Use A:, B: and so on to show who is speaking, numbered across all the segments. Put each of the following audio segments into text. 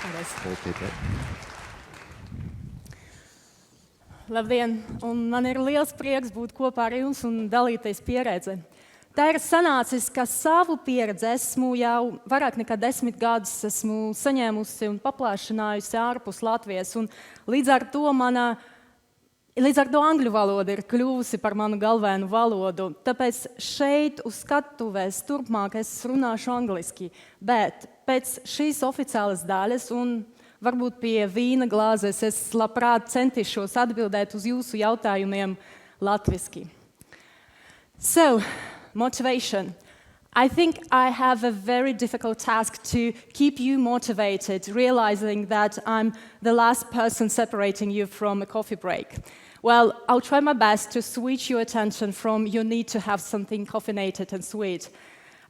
A: Paldies.
B: Labdien, un man ir liels prieks būt kopā ar jums un dalīties pieredze. Tā ir sanācis, ka savu pieredzi esmu jau vairāk nekā 10 gadus saņēmusi un paplašinājusi ārpus Latvijas, un līdz ar to angļu valoda ir kļuvusi par manu galveno valodu. Tāpēc šeit uz skatuves turpmāk es runāšu angliski, bet pēc šīs oficiālas daļas un varbūt pie vīna glāzes es labprāt centīšos atbildēt uz jūsu jautājumiem latviski. So, motivation. I think I have a very difficult task to keep you motivated, realizing that I'm the last person separating you from a coffee break. Well, I'll try my best to switch your attention from your need to have something caffeinated and sweet.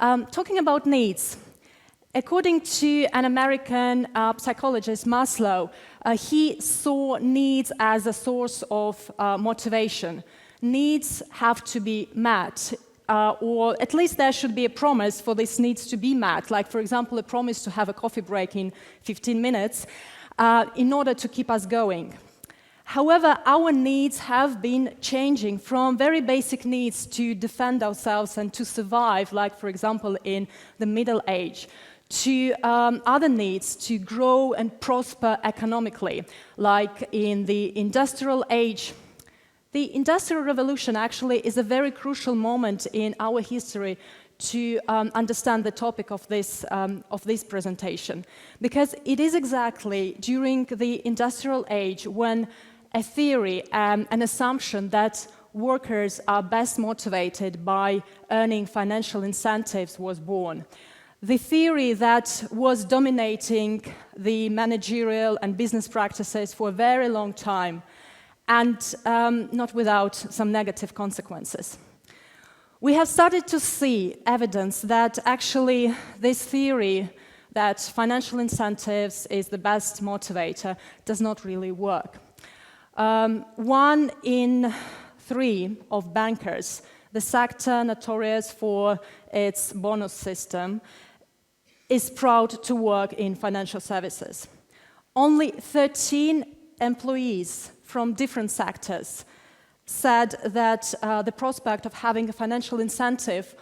B: Talking about needs. According to an American psychologist, Maslow, he saw needs as a source of motivation. Needs have to be met, or at least there should be a promise for these needs to be met, like, for example, a promise to have a coffee break in 15 minutes in order to keep us going. However, our needs have been changing from very basic needs to defend ourselves and to survive, like, for example, in the Middle Age, to other needs to grow and prosper economically, like in the Industrial Age. The Industrial Revolution actually is a very crucial moment in our history to understand the topic of this presentation, because it is exactly during the Industrial Age when a theory, an assumption that workers are best motivated by earning financial incentives was born. The theory that was dominating the managerial and business practices for a very long time, and not without some negative consequences. We have started to see evidence that actually this theory that financial incentives is the best motivator does not really work. 1 in 3 of bankers, the sector notorious for its bonus system, is proud to work in financial services. Only 13 employees from different sectors said that the prospect of having a financial incentive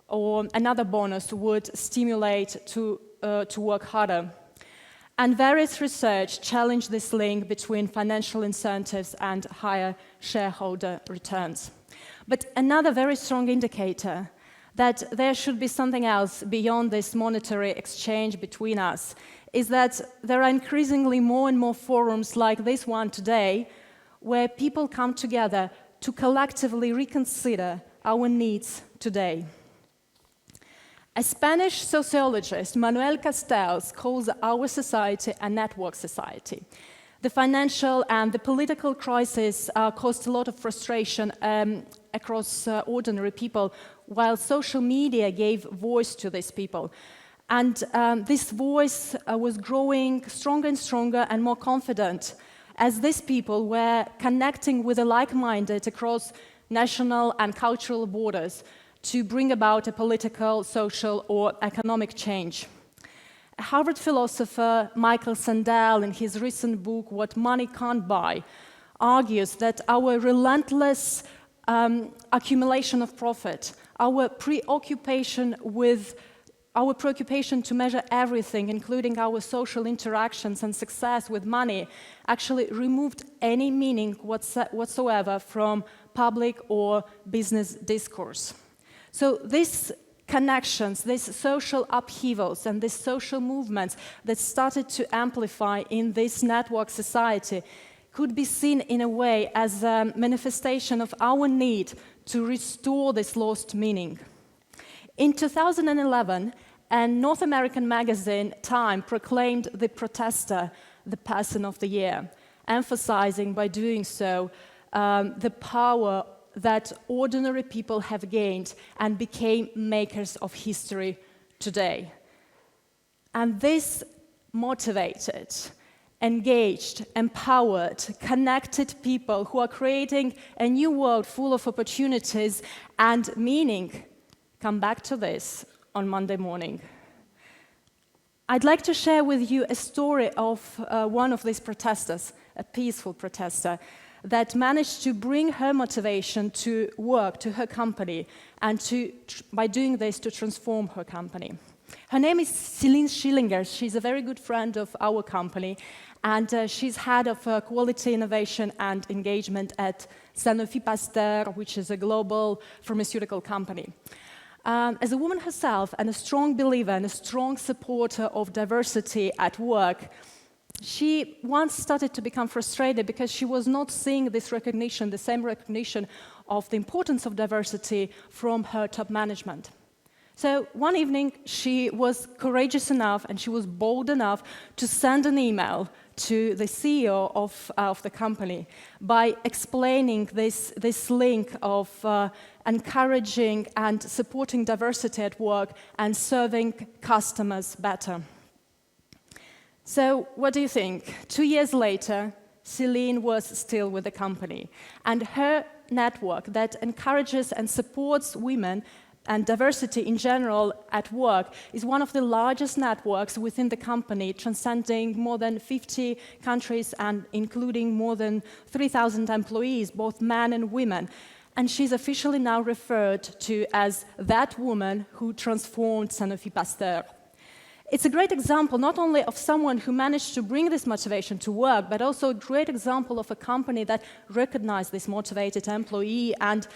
B: or another bonus would stimulate to work harder. And various research challenged this link between financial incentives and higher shareholder returns. But another very strong indicator that there should be something else beyond this monetary exchange between us is that there are increasingly more and more forums like this one today where people come together to collectively reconsider our needs today. A Spanish sociologist, Manuel Castells, calls our society a network society. The financial and the political crisis caused a lot of frustration across ordinary people, while social media gave voice to these people. And this voice was growing stronger and stronger and more confident as these people were connecting with the like-minded across national and cultural borders to bring about a political, social, or economic change. Harvard philosopher Michael Sandel, in his recent book, What Money Can't Buy, argues that our relentless accumulation of profit, our preoccupation to measure everything, including our social interactions and success with money, actually removed any meaning whatsoever from public or business discourse. So these connections, these social upheavals and these social movements that started to amplify in this network society could be seen in a way as a manifestation of our need to restore this lost meaning. In 2011, a North American magazine, Time, proclaimed the protester the person of the year, emphasizing by doing so the power that ordinary people have gained and became makers of history today. And this motivated, engaged, empowered, connected people who are creating a new world full of opportunities and meaning. Come back to this on Monday morning. I'd like to share with you a story of one of these protesters, a peaceful protester, that managed to bring her motivation to work, to her company, and by doing this, to transform her company. Her name is Celine Schillinger. She's a very good friend of our company, and she's head of quality innovation and engagement at Sanofi Pasteur, which is a global pharmaceutical company. As a woman herself and a strong believer and a strong supporter of diversity at work, she once started to become frustrated because she was not seeing this recognition, the same recognition of the importance of diversity from her top management. So one evening, she was courageous enough and she was bold enough to send an email to the CEO of the company by explaining this link of encouraging and supporting diversity at work and serving customers better. So what do you think? 2 years later, Celine was still with the company, and her network that encourages and supports women and diversity in general at work is one of the largest networks within the company, transcending more than 50 countries and including more than 3,000 employees, both men and women. And she's officially now referred to as that woman who transformed Sanofi Pasteur. It's a great example not only of someone who managed to bring this motivation to work, but also a great example of a company that recognized this motivated employee and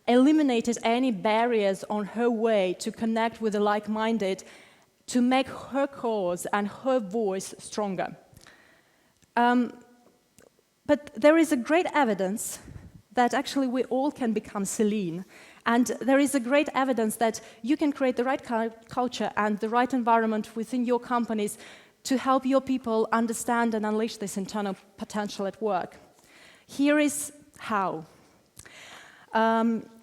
B: eliminated any barriers on her way to connect with the like-minded, to make her cause and her voice stronger. But there is a great evidence that actually we all can become Celine. And there is a great evidence that you can create the right culture and the right environment within your companies to help your people understand and unleash this internal potential at work. Here is how.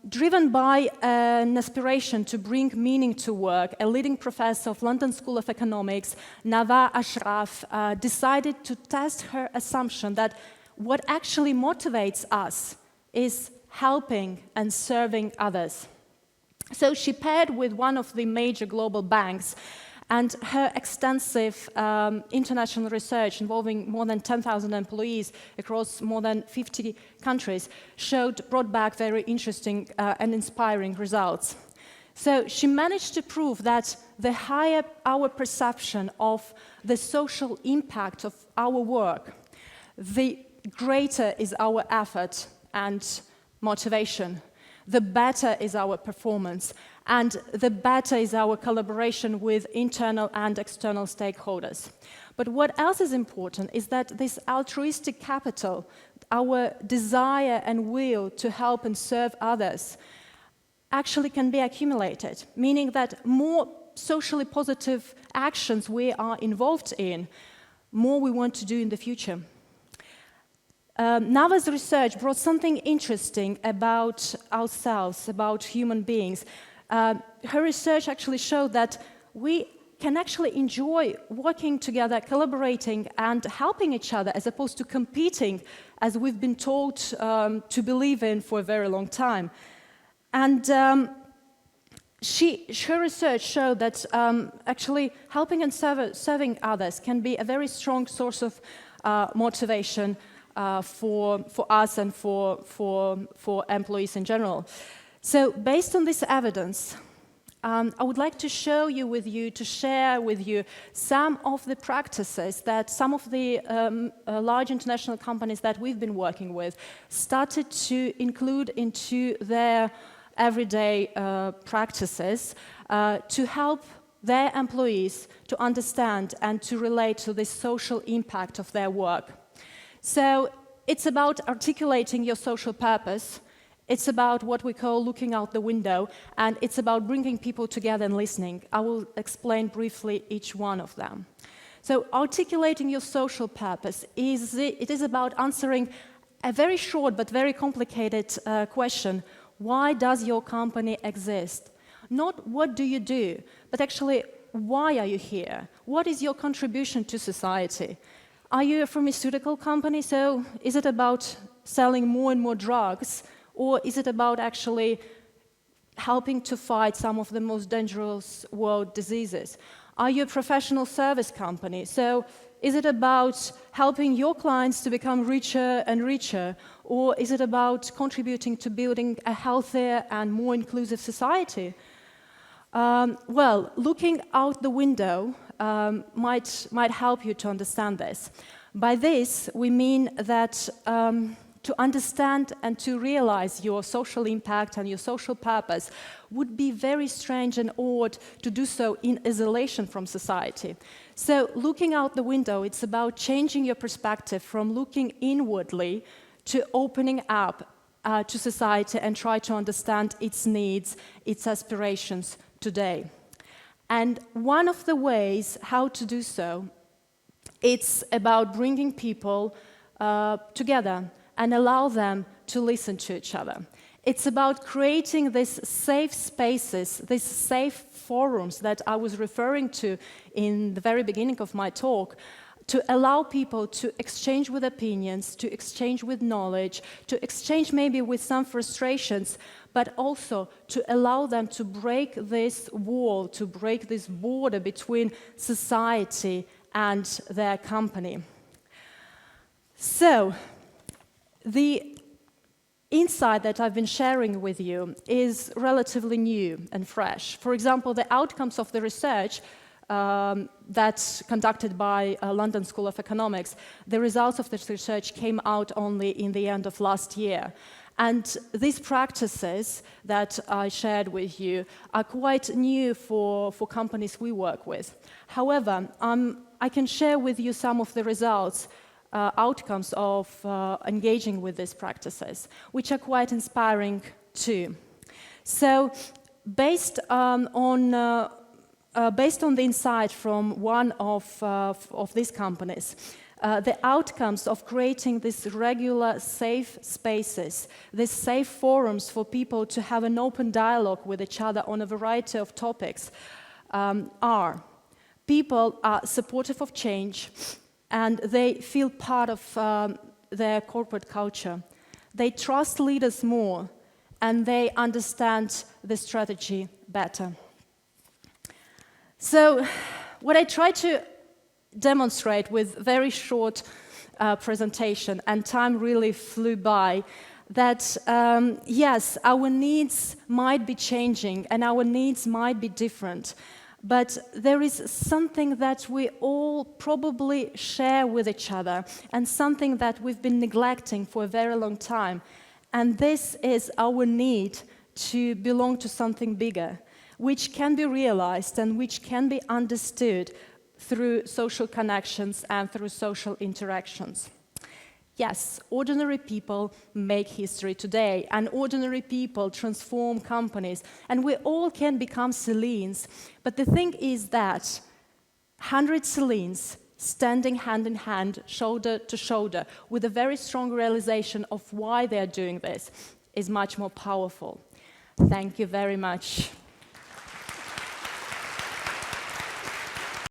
B: Driven by an aspiration to bring meaning to work, a leading professor of London School of Economics, Nawar Ashraf, decided to test her assumption that what actually motivates us is helping and serving others. So she paired with one of the major global banks, and her extensive international research involving more than 10,000 employees across more than 50 countries brought back very interesting and inspiring results. So she managed to prove that the higher our perception of the social impact of our work, the greater is our effort and motivation, the better is our performance, and the better is our collaboration with internal and external stakeholders. But what else is important is that this altruistic capital, our desire and will to help and serve others, actually can be accumulated, meaning that more socially positive actions we are involved in, more we want to do in the future. Nawa's research brought something interesting about ourselves, about human beings. Her research actually showed that we can actually enjoy working together, collaborating, and helping each other as opposed to competing, as we've been told to believe in for a very long time. And her research showed that actually helping and serving others can be a very strong source of motivation for us and for employees in general. So based on this evidence, I would like to share with you some of the practices that some of the large international companies that we've been working with started to include into their everyday practices to help their employees to understand and to relate to the social impact of their work. So it's about articulating your social purpose, it's about what we call looking out the window, and it's about bringing people together and listening. I will explain briefly each one of them. So articulating your social purpose is about answering a very short but very complicated question: why does your company exist? Not what do you do, but actually why are you here? What is your contribution to society? Are you a pharmaceutical company? So is it about selling more and more drugs, or is it about actually helping to fight some of the most dangerous world diseases? Are you a professional service company? So is it about helping your clients to become richer and richer? Or is it about contributing to building a healthier and more inclusive society? Well, looking out the window might help you to understand this. By this, we mean that to understand and to realize your social impact and your social purpose would be very strange and odd to do so in isolation from society. So looking out the window, it's about changing your perspective from looking inwardly to opening up to society and try to understand its needs, its aspirations today. And one of the ways how to do so, it's about bringing people together and allow them to listen to each other. It's about creating these safe spaces, these safe forums that I was referring to in the very beginning of my talk, to allow people to exchange with opinions, to exchange with knowledge, to exchange maybe with some frustrations, but also to allow them to break this wall, to break this border between society and their company. So, the insight that I've been sharing with you is relatively new and fresh. For example, the outcomes of the research that's conducted by London School of Economics, the results of this research came out only in the end of last year. And these practices that I shared with you are quite new for companies we work with. However, I can share with you some of the results, outcomes of engaging with these practices, which are quite inspiring too. So, based on the insight from one of these companies, the outcomes of creating these regular safe spaces, these safe forums for people to have an open dialogue with each other on a variety of topics, are people are supportive of change, and they feel part of their corporate culture. They trust leaders more, and they understand the strategy better. So, what I try to demonstrate with very short presentation, and time really flew by, that yes, our needs might be changing and our needs might be different, but there is something that we all probably share with each other and something that we've been neglecting for a very long time. And this is our need to belong to something bigger, which can be realized and which can be understood through social connections and through social interactions. Yes, ordinary people make history today, and ordinary people transform companies, and we all can become Celines. But the thing is that 100 Celines standing hand in hand, shoulder to shoulder, with a very strong realization of why they are doing this, is much more powerful. Thank you very much.